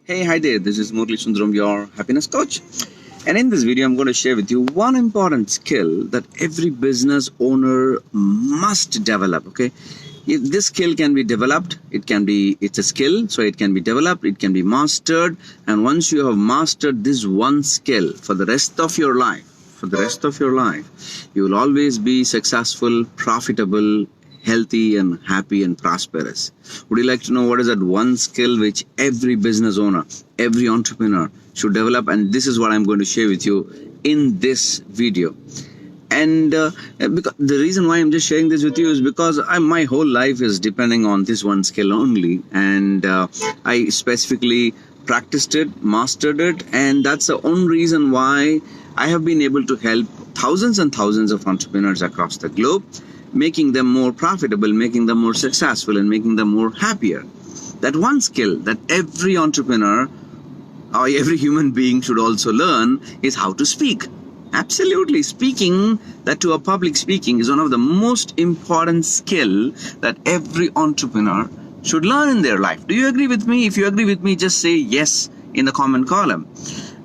Hey, hi there, this is Murli Sundaram, your happiness coach. And in this video, I'm going to share with you one important skill that every business owner must develop. Okay, if this skill can be developed, it's a skill, so it can be developed, it can be mastered. And once you have mastered this one skill for the rest of your life, you will always be successful, profitable, healthy and happy and prosperous. Would you like to know what is that one skill which every business owner, every entrepreneur should develop? And this is what I'm going to share with you in this video. And because the reason why I'm just sharing this with you is because my whole life is depending on this one skill only, and I specifically practiced it, mastered it, and that's the only reason why I have been able to help thousands and thousands of entrepreneurs across the globe, making them more profitable, making them more successful, and making them more happier. That one skill that every entrepreneur or every human being should also learn is how to speak. Absolutely, speaking, that to a public speaking, is one of the most important skill that every entrepreneur should learn in their life. Do you agree with me? If you agree with me, just say yes in the comment column.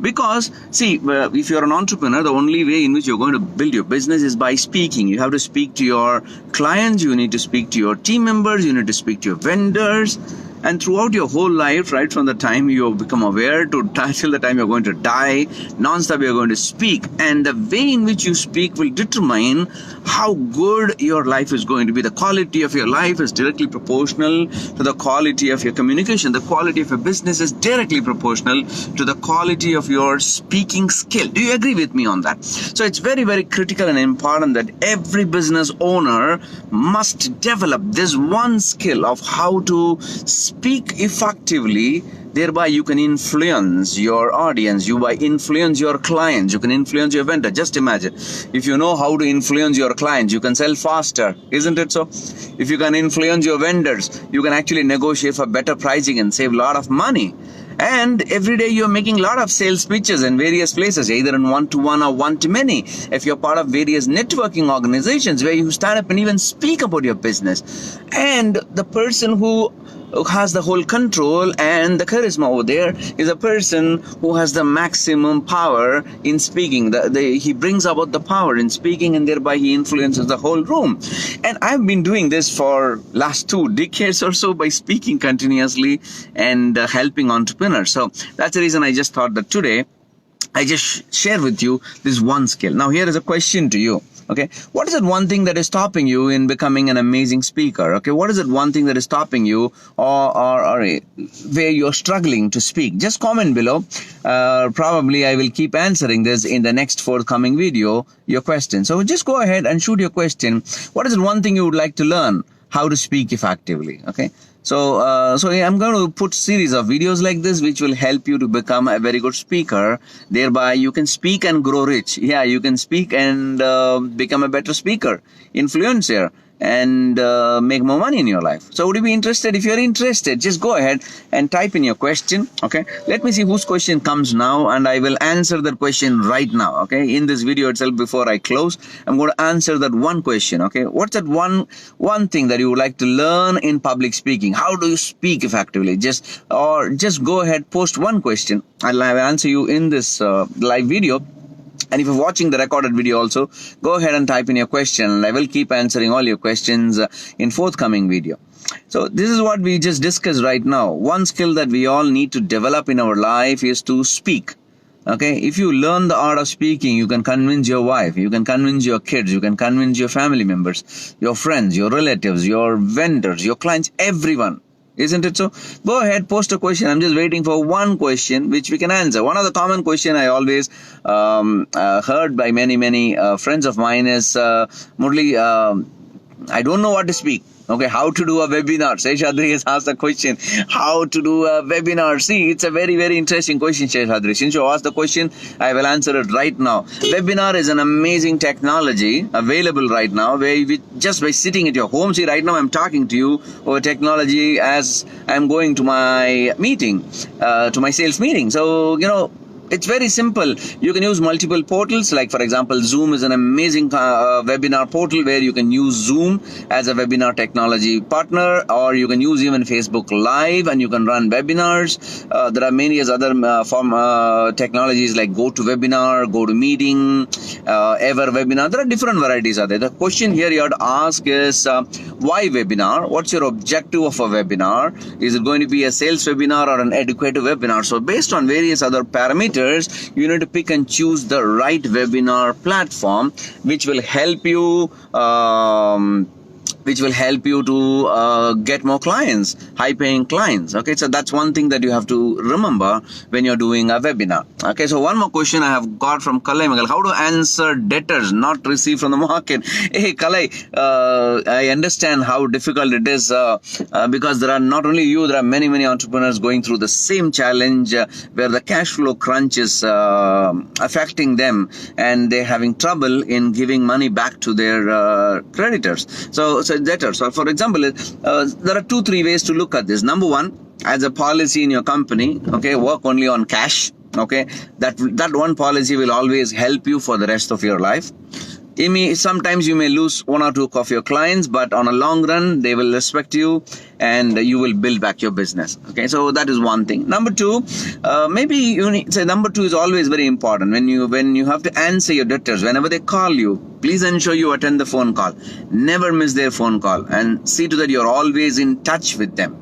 Because, see, if you're an entrepreneur, the only way in which you're going to build your business is by speaking. You have to speak to your clients, you need to speak to your team members, you need to speak to your vendors. And throughout your whole life, right from the time you become aware to till the time you're going to die, non-stop you're going to speak. And the way in which you speak will determine how good your life is going to be. The quality of your life is directly proportional to the quality of your communication. The quality of your business is directly proportional to the quality of your speaking skill. Do you agree with me on that? So it's very, very critical and important that every business owner must develop this one skill of how to speak effectively. Thereby you can influence your audience, you by influence your clients, you can influence your vendor. Just imagine, if you know how to influence your clients, you can sell faster, isn't it so? If you can influence your vendors, you can actually negotiate for better pricing and save a lot of money. And every day you're making a lot of sales pitches in various places, either in one-to-one or one-to-many. If you're part of various networking organizations where you stand up and even speak about your business. And the person who has the whole control and the charisma over there is a person who has the maximum power in speaking. He brings about the power in speaking, and thereby he influences the whole room. And I've been doing this for last 2 decades or so by speaking continuously and helping entrepreneurs. So that's the reason I just thought that today I just share with you this one skill. Now here is a question to you. Okay, what is that one thing that is stopping you in becoming an amazing speaker? Okay, what is that one thing that is stopping you or where you're struggling to speak? Just comment below. Probably I will keep answering this in the next forthcoming video, your question. So just go ahead and shoot your question. What is the one thing you would like to learn? How to speak effectively? Okay. So I'm going to put series of videos like this which will help you to become a very good speaker. Thereby you can speak and grow rich. Yeah, you can speak and become a better speaker, influencer, and make more money in your life. So would you be interested? If you're interested, just go ahead and type in your question. Okay, let me see whose question comes now, and I will answer that question right now. Okay, in this video itself, before I close, I'm going to answer that one question. Okay, what's that one thing that you would like to learn in public speaking? How do you speak effectively? Just go ahead, post one question. I'll answer you in this live video. And if you're watching the recorded video also, go ahead and type in your question, and I will keep answering all your questions in forthcoming video. So this is what we just discussed right now. One skill that we all need to develop in our life is to speak. Okay, if you learn the art of speaking, you can convince your wife, you can convince your kids, you can convince your family members, your friends, your relatives, your vendors, your clients, everyone. Isn't it so? Go ahead, post a question. I'm just waiting for one question which we can answer. One of the common question I always heard by many friends of mine is, Murli, I don't know what to speak. Okay, how to do a webinar? Seshadri has asked the question, how to do a webinar? See, it's a very, very interesting question, Seshadri. Since you asked the question, I will answer it right now. Webinar is an amazing technology available right now, where just by sitting at your home, see, right now I'm talking to you over technology as I'm going to my meeting, to my sales meeting. So, It's very simple. You can use multiple portals, like for example, Zoom is an amazing webinar portal where you can use Zoom as a webinar technology partner, or you can use even Facebook Live and you can run webinars. There are many other technologies like GoToWebinar, GoToMeeting, EverWebinar. There are different varieties out there. The question here you have to ask is, why webinar? What's your objective of a webinar? Is it going to be a sales webinar or an educative webinar? So based on various other parameters, you need to pick and choose the right webinar platform which will help you to get more clients, high-paying clients. Okay, so that's one thing that you have to remember when you're doing a webinar. Okay, so one more question I have got from Kalai Mangal: how to answer debtors not received from the market? Hey Kalai, I understand how difficult it is because there are not only you, there are many entrepreneurs going through the same challenge where the cash flow crunch is affecting them and they're having trouble in giving money back to their creditors. So debtors. So for example, there are 2-3 ways to look at this. Number one, as a policy in your company, okay, work only on cash. Okay, that one policy will always help you for the rest of your life. Sometimes you may lose 1 or 2 of your clients, but on a long run, they will respect you and you will build back your business. Okay, so that is one thing. Number two, maybe you need, number two is always very important. When you have to answer your debtors, whenever they call you, please ensure you attend the phone call. Never miss their phone call and see to that you're always in touch with them.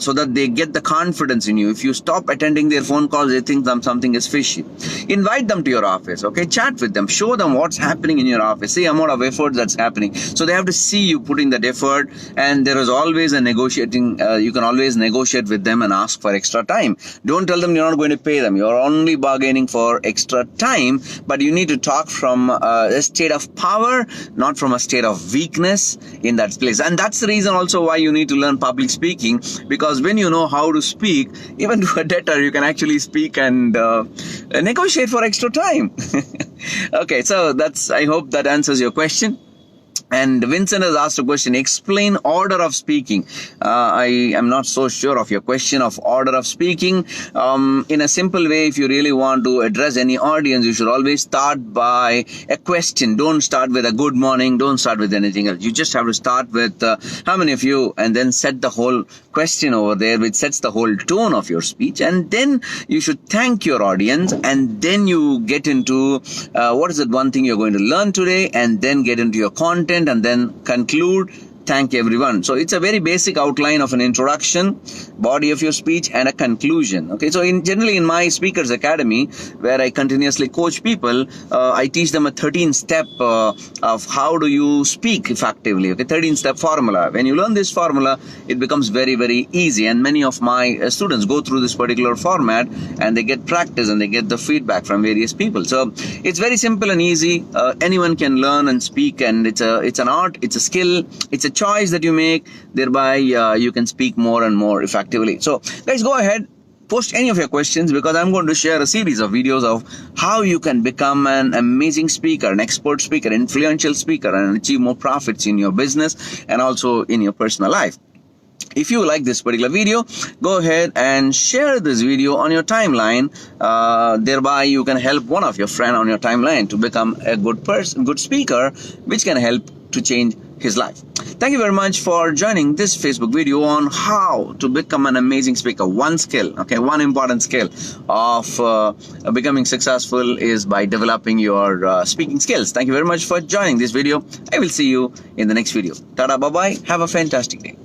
So that they get the confidence in you. If you stop attending their phone calls, they think something is fishy. Invite them to your office, okay? Chat with them. Show them what's happening in your office. See the amount of effort that's happening. So they have to see you putting that effort, and there is always a negotiating. You can always negotiate with them and ask for extra time. Don't tell them you're not going to pay them. You're only bargaining for extra time, but you need to talk from a state of power, not from a state of weakness in that place. And that's the reason also why you need to learn public speaking, because when you know how to speak, even to a debtor, you can actually speak and negotiate for extra time. Okay, so I hope that answers your question. And Vincent has asked a question: explain order of speaking. I am not so sure of your question of order of speaking. In a simple way, if you really want to address any audience, you should always start by a question. Don't start with a good morning. Don't start with anything else. You just have to start with how many of you, and then set the whole question over there, which sets the whole tone of your speech. And then you should thank your audience, and then you get into what is it one thing you're going to learn today, and then get into your content, and then conclude, thank everyone. So it's a very basic outline of an introduction, body of your speech, and a conclusion. Okay, so generally in my Speakers Academy, where I continuously coach people, I teach them a 13-step of how do you speak effectively. Okay, 13-step formula. When you learn this formula, it becomes very easy. And many of my students go through this particular format, and they get practice and they get the feedback from various people. So it's very simple and easy. Anyone can learn and speak, and it's an art, it's a skill, it's a choice that you make. Thereby you can speak more and more effectively. So guys, go ahead, post any of your questions, because I'm going to share a series of videos of how you can become an amazing speaker, an expert speaker, influential speaker, and achieve more profits in your business and also in your personal life. If you like this particular video, go ahead and share this video on your timeline. Thereby you can help one of your friends on your timeline to become a good speaker, which can help to change his life. Thank you very much for joining this Facebook video on how to become an amazing speaker. One skill, okay, one important skill of becoming successful is by developing your speaking skills. Thank you very much for joining this video. I will see you in the next video. Tada, bye-bye. Have a fantastic day.